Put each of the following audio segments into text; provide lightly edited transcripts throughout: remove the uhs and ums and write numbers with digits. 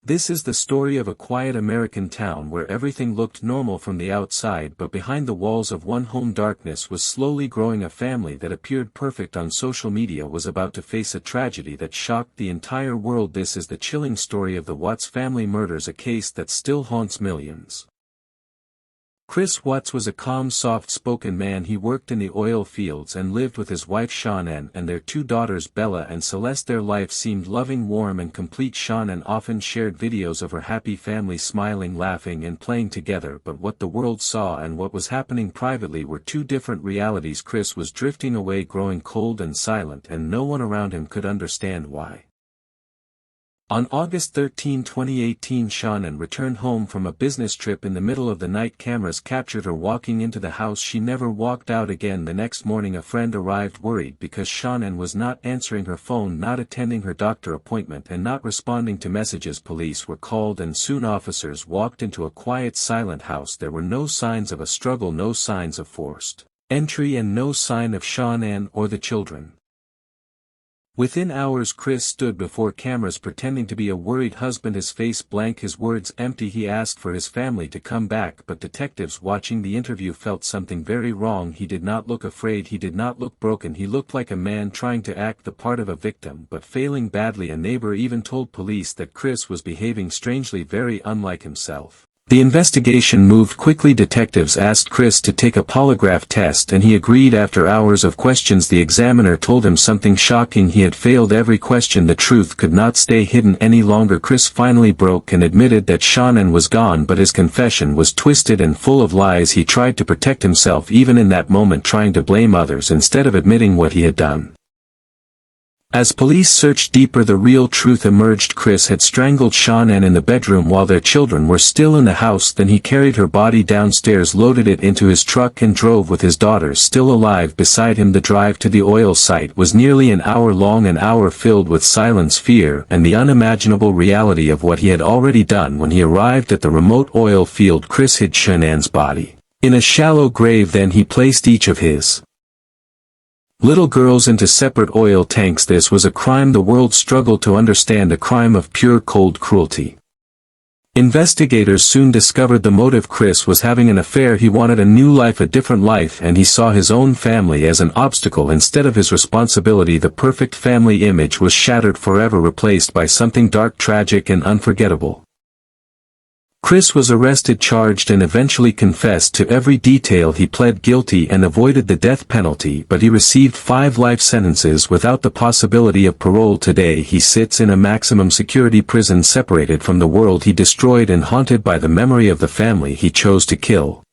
This is the story of a quiet American town where everything looked normal from the outside, but behind the walls of one home darkness was slowly growing. A family that appeared perfect on social media was about to face a tragedy that shocked the entire world. This is the chilling story of the Watts family murders, a case that still haunts millions. Chris Watts was a calm, soft-spoken man. He worked in the oil fields and lived with his wife Shanann and their two daughters Bella and Celeste. Their life seemed loving, warm and complete. Shanann often shared videos of her happy family smiling, laughing and playing together, but what the world saw and what was happening privately were two different realities. Chris was drifting away, growing cold and silent, and no one around him could understand why. On August 13, 2018, Shanann returned home from a business trip. In the middle of the night, cameras captured her walking into the house. She never walked out again. The next morning, a friend arrived worried because Shanann was not answering her phone, not attending her doctor appointment, and not responding to messages. Police were called and soon officers walked into a quiet, silent house. There were no signs of a struggle, no signs of forced entry, and no sign of Shanann or the children. Within hours, Chris stood before cameras pretending to be a worried husband, his face blank, his words empty. He asked for his family to come back, but detectives watching the interview felt something very wrong. He did not look afraid, he did not look broken, he looked like a man trying to act the part of a victim but failing badly. A neighbor even told police that Chris was behaving strangely, very unlike himself. The investigation moved quickly. Detectives asked Chris to take a polygraph test and he agreed. After hours of questions, the examiner told him something shocking: he had failed every question. The truth could not stay hidden any longer. Chris finally broke and admitted that Shanann was gone, but his confession was twisted and full of lies. He tried to protect himself, even in that moment trying to blame others instead of admitting what he had done. As police searched deeper, the real truth emerged. Chris had strangled Shanann in the bedroom while their children were still in the house. Then he carried her body downstairs, loaded it into his truck and drove with his daughters still alive beside him. The drive to the oil site was nearly an hour long, an hour filled with silence, fear, and the unimaginable reality of what he had already done. When he arrived at the remote oil field, Chris hid Shanann's body in a shallow grave. Then he placed each of his little girls into separate oil tanks. This was a crime the world struggled to understand, a crime of pure cold cruelty. Investigators soon discovered the motive. Chris was having an affair. He wanted a new life, a different life, and he saw his own family as an obstacle instead of his responsibility. The perfect family image was shattered forever, replaced by something dark, tragic, and unforgettable. Chris was arrested, charged, and eventually confessed to every detail. He pled guilty and avoided the death penalty, but he received 5 life sentences without the possibility of parole. Today he sits in a maximum security prison, separated from the world he destroyed and haunted by the memory of the family he chose to kill.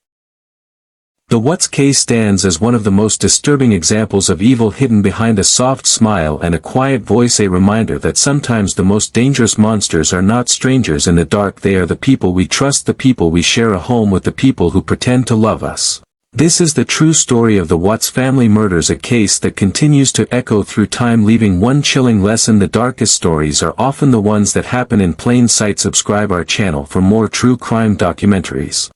The Watts case stands as one of the most disturbing examples of evil hidden behind a soft smile and a quiet voice, a reminder that sometimes the most dangerous monsters are not strangers in the dark. They are the people we trust, the people we share a home with, the people who pretend to love us. This is the true story of the Watts family murders, a case that continues to echo through time, leaving one chilling lesson: the darkest stories are often the ones that happen in plain sight. Subscribe our channel for more true crime documentaries.